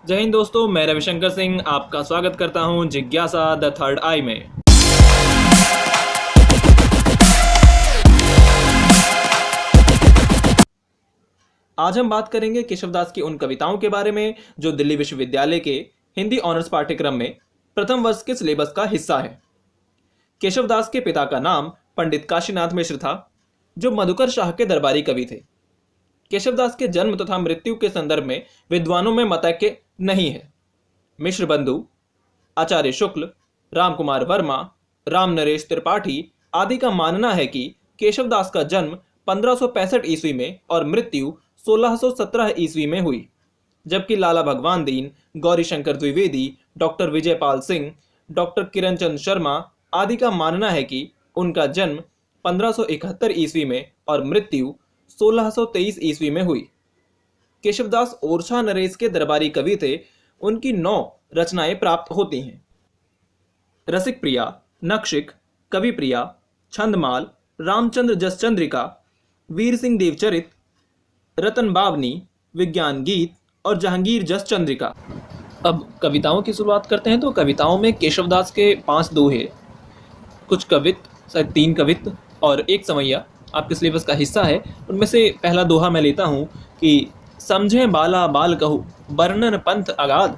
जय हिंद दोस्तों, मैं रविशंकर सिंह आपका स्वागत करता हूं जिज्ञासा द थर्ड आई में। आज हम बात करेंगे केशवदास की उन कविताओं के बारे में जो दिल्ली विश्वविद्यालय के हिंदी ऑनर्स पाठ्यक्रम में प्रथम वर्ष के सिलेबस का हिस्सा है। केशवदास के पिता का नाम पंडित काशीनाथ मिश्र था, जो मधुकर शाह के दरबारी कवि थे। केशवदास के जन्म तथा मृत्यु के संदर्भ में विद्वानों में मतैक्य नहीं है। मिश्र बंधु, आचार्य शुक्ल, राम कुमार वर्मा, राम नरेश त्रिपाठी आदि का मानना है कि केशवदास का जन्म 1565 ईस्वी में और मृत्यु 1617 ईस्वी में हुई, जबकि लाला भगवान दीन, गौरी शंकर द्विवेदी, डॉक्टर विजयपाल सिंह, डॉक्टर किरणचंद शर्मा आदि का मानना है कि उनका जन्म 1571 ईस्वी में और मृत्यु 1623 ईस्वी में हुई। केशवदास ओरछा नरेश के दरबारी कवि थे। उनकी 9 रचनाएं प्राप्त होती हैं। रसिक प्रिया, नक्षिक, कवि प्रिया, छंदमाल, रामचंद्र जसचंद्रिका, वीर सिंह देवचरित, रतन बावनी, विज्ञान गीत और जहांगीर जसचंद्रिका। अब कविताओं की शुरुआत करते हैं। तो कविताओं में केशवदास के 5 दोहे, कुछ कवित्त, शायद 3 कवित्त और एक समैया आपके सिलेबस का हिस्सा है। उनमें से पहला दोहा मैं लेता हूँ कि समझे बाला बाल कहू वर्णन पंथ अगाध,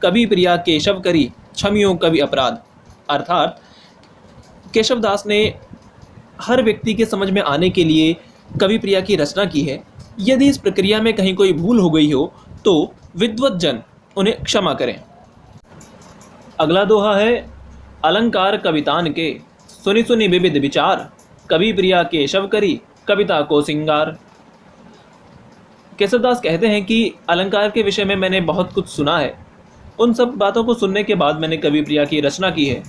कवि प्रिया केशव करी क्षमियो कवि अपराध। अर्थात केशवदास ने हर व्यक्ति के समझ में आने के लिए कवि प्रिया की रचना की है। यदि इस प्रक्रिया में कहीं कोई भूल हो गई हो तो विद्वत जन उन्हें क्षमा करें। अगला दोहा है अलंकार कवितान के सुनि सुनि विविध विचार, कवि प्रिया केशव करी कविता को सिंगार। केशवदास कहते हैं कि अलंकार के विषय में मैंने बहुत कुछ सुना है। उन सब बातों को सुनने के बाद मैंने कवि प्रिया की रचना की है,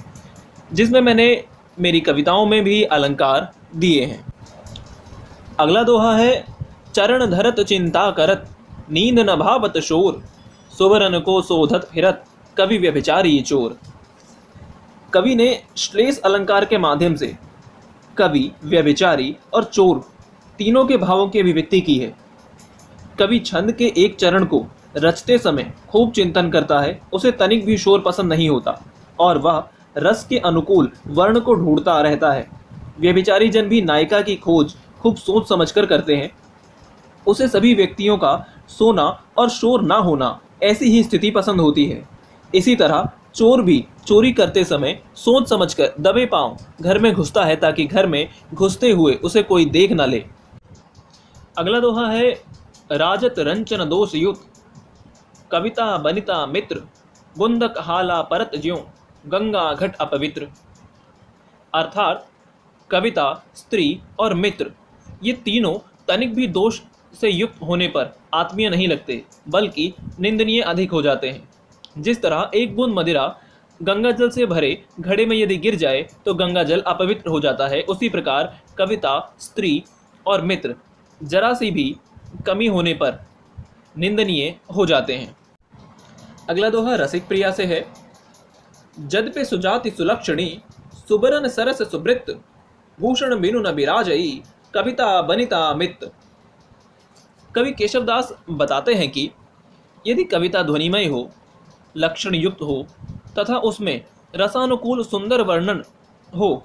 जिसमें मैंने मेरी कविताओं में भी अलंकार दिए हैं। अगला दोहा है चरण धरत चिंता करत, नींद न भावत शोर, सुवरन को शोधत फिरत, कवि व्यभिचारी चोर। कवि ने श्लेष अलंकार के माध्यम से कवि, व्यभिचारी और चोर तीनों के भावों की अभिव्यक्ति की है। कवि छंद के एक चरण को रचते समय खूब चिंतन करता है, उसे तनिक भी शोर पसंद नहीं होता और वह रस के अनुकूल वर्ण को ढूंढता रहता है। व्यभिचारी जन भी नायिका की खोज खूब सोच समझकर करते हैं। उसे सभी व्यक्तियों का सोना और शोर ना होना, ऐसी ही स्थिति पसंद होती है। इसी तरह चोर भी चोरी करते समय सोच समझकर दबे पांव घर में घुसता है, ताकि घर में घुसते हुए उसे कोई देख न ले। अगला दोहा है राजत रंचन दोष युत, कविता बनिता मित्र, बुंदक हाला परत ज्यों, गंगा घट अपवित्र। अर्थात कविता, स्त्री और मित्र, ये तीनों तनिक भी दोष से युक्त होने पर आत्मीय नहीं लगते, बल्कि निंदनीय अधिक हो जाते हैं। जिस तरह एक बूंद मदिरा गंगा जल से भरे घड़े में यदि गिर जाए तो गंगा जल अपवित्र हो जाता है, उसी प्रकार कविता, स्त्री और मित्र जरा सी भी कमी होने पर निंदनीय हो जाते हैं। अगला दोहा रसिक प्रिया से है जद्पे सुजाति सुलक्षणी, सुबरन सरस सुवृत्त, भूषण बिनु न बिराजई, कविता बनिता मित्त। कवि केशवदास बताते हैं कि यदि कविता ध्वनिमय हो, लक्षण युक्त हो तथा उसमें रसानुकूल सुंदर वर्णन हो,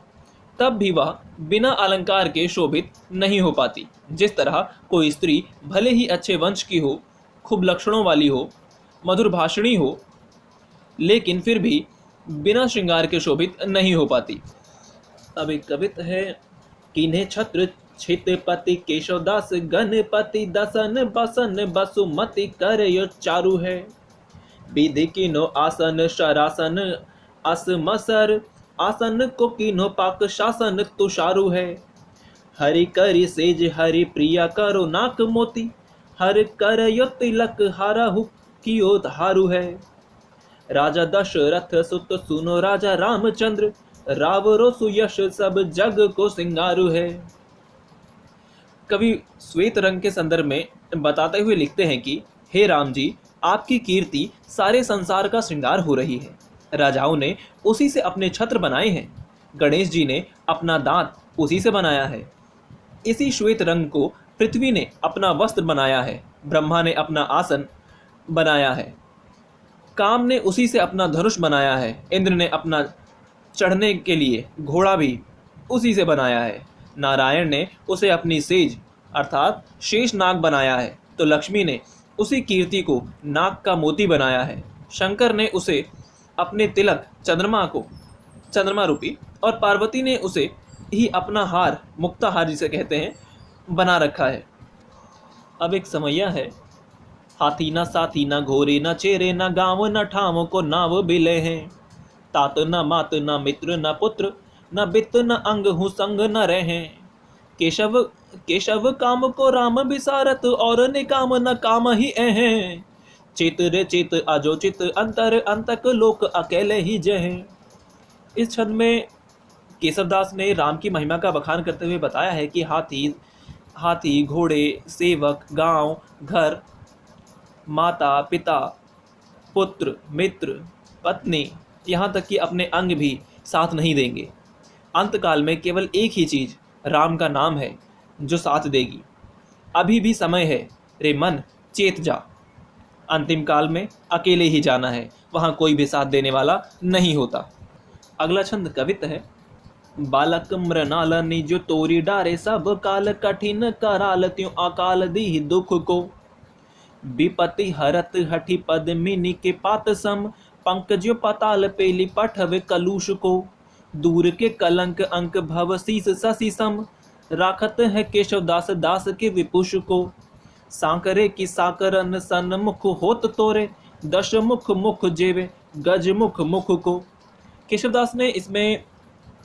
तब भी वह बिना अलंकार के शोभित नहीं हो पाती। जिस तरह कोई स्त्री भले ही अच्छे वंश की हो, खूब लक्षणों वाली हो, मधुर भाषणी हो, लेकिन फिर भी बिना श्रृंगार के शोभित नहीं हो पाती। अब एक कविता है किन्हे छत्र छितपति केशवदास, गणपति दसन बसन बसुमति कर यो चारु है, विधि किनो आसन शरासन असमसर, आसन को किनो पाक शासन तुषारु है, हरि करि सेज हरि प्रिया करो नाक मोती, हर कर यो तिलक हारहु कियो धारु है, राजा दशरथ सुत सुनो राजा रामचंद्र, रावरो सुयश सब जग को सिंगारु है। कवि श्वेत रंग के संदर्भ में बताते हुए लिखते हैं कि हे राम जी, आपकी कीर्ति सारे संसार का श्रृंगार हो रही है। राजाओं ने उसी से अपने छत्र बनाए हैं, गणेश जी ने अपना दांत उसी से बनाया है, इसी श्वेत रंग को पृथ्वी ने अपना वस्त्र बनाया है, ब्रह्मा ने अपना आसन बनाया है। काम ने उसी से अपना धनुष बनाया है, इंद्र ने अपना चढ़ने के लिए घोड़ा भी उसी से बनाया है, नारायण ने उसे अपनी सेज अर्थात शेष नाग बनाया है, तो लक्ष्मी ने उसी कीर्ति को नाग का मोती बनाया है। शंकर ने उसे अपने तिलक चंद्रमा रूपी, और पार्वती ने उसे ही अपना हार, मुक्ताहार जिसे कहते हैं, बना रखा है। अब एक समैया है। हाथी न साथी न घोरे न चेरे न गाँव न ठाव को नाव बिले हैं, तात न मात न मित्र न पुत्र न बित न अंग हूँ संग न रहे, केशव काम को राम बिसारत और निकाम न काम ही हैं, चित रे चित आजो चित अंतर अंतक लोक अकेले ही जय। इस छंद में केशवदास ने राम की महिमा का बखान करते हुए बताया है कि हाथी घोड़े, सेवक, गांव, घर, माता पिता, पुत्र, मित्र, पत्नी, यहाँ तक कि अपने अंग भी साथ नहीं देंगे। अंतकाल में केवल एक ही चीज़ राम का नाम है जो साथ देगी। अभी भी समय है, रे मन चेत जा। अंतिम काल में अकेले ही जाना है, वहाँ कोई भी साथ देने वाला नहीं होता। अगला छंद कवित है। बालक मृणाल निज तोरी डारे सब काल कठिन कराल त्यों अकाल दी दुख को, विपत्ति हरत हठी पद्मिनी के पात सम पंकज पताल पेली पठवे कलुष को, दूर के कलंक अंक भव शीस शशि सम राखत है केशवदास दास के विपुष को, सांकरे की साकरन सन मुख होत तोरे दश मुख मुख जेवे गज मुख मुख को। केशवदास ने इसमें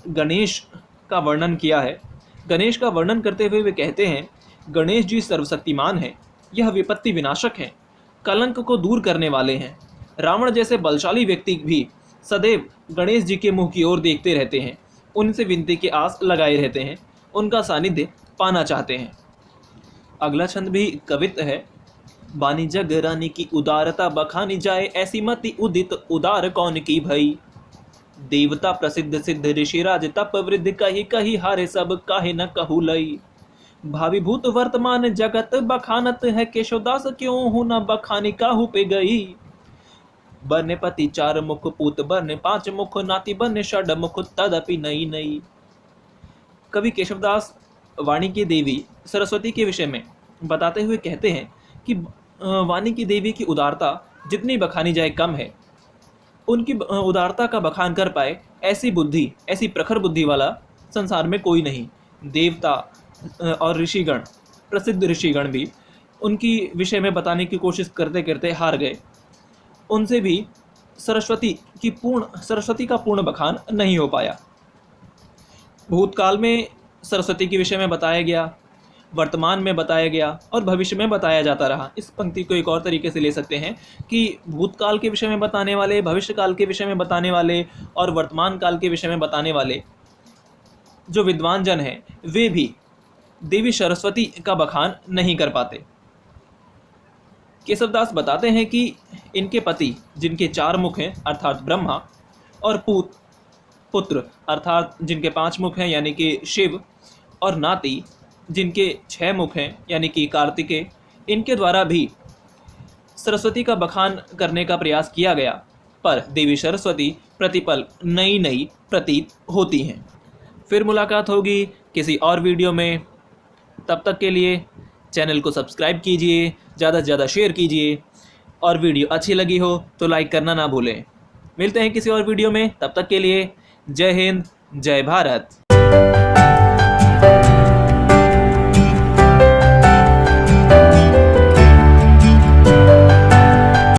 गणेश का वर्णन किया है। गणेश का वर्णन करते हुए वे कहते हैं, गणेश जी सर्वशक्तिमान हैं, यह विपत्ति विनाशक हैं, कलंक को दूर करने वाले हैं। रावण जैसे बलशाली व्यक्ति भी सदैव गणेश जी के मुंह की ओर देखते रहते हैं, उनसे विनती की आस लगाए रहते हैं, उनका सानिध्य पाना चाहते हैं। अगला छंद भी कवित है। बानी जग रानी की उदारता बखानी जाए, ऐसी मति उदित उदार कौन की भई, देवता प्रसिद्ध सिद्ध ऋषिराज तप वृद्ध कही कही हारे सब काहे न कहू लई, भावी भूत वर्तमान जगत बखानत है, केशवदास क्यों हूं न बखानी काहू पे गई, बने पति चार मुख पूत बने पांच मुख नाती बने षड मुख तदपि नई नई। कवि केशवदास वाणी की देवी सरस्वती के विषय में बताते हुए कहते हैं कि वाणी की देवी की उदारता जितनी बखानी जाए कम है, उनकी उदारता का बखान कर पाए ऐसी बुद्धि, ऐसी प्रखर बुद्धि वाला संसार में कोई नहीं। देवता और ऋषिगण, प्रसिद्ध ऋषिगण भी उनकी विषय में बताने की कोशिश करते करते हार गए। उनसे भी सरस्वती का पूर्ण बखान नहीं हो पाया। भूतकाल में सरस्वती के विषय में बताया गया, वर्तमान में बताया गया और भविष्य में बताया जाता रहा। इस पंक्ति को एक और तरीके से ले सकते हैं कि भूतकाल के विषय में बताने वाले, भविष्य काल के विषय में बताने वाले और वर्तमान काल के विषय में बताने वाले जो विद्वान जन हैं, वे भी देवी सरस्वती का बखान नहीं कर पाते। केशवदास बताते हैं कि इनके पति जिनके चार मुख हैं अर्थात ब्रह्मा, और पुत्र अर्थात जिनके पांच मुख हैं यानी कि शिव, और नाती जिनके छह मुख हैं यानी कि कार्तिकेय, इनके द्वारा भी सरस्वती का बखान करने का प्रयास किया गया, पर देवी सरस्वती प्रतिपल नई नई प्रतीत होती हैं। फिर मुलाकात होगी किसी और वीडियो में। तब तक के लिए चैनल को सब्सक्राइब कीजिए, ज़्यादा से ज़्यादा शेयर कीजिए, और वीडियो अच्छी लगी हो तो लाइक करना ना भूलें। मिलते हैं किसी और वीडियो में, तब तक के लिए जय हिंद, जय भारत।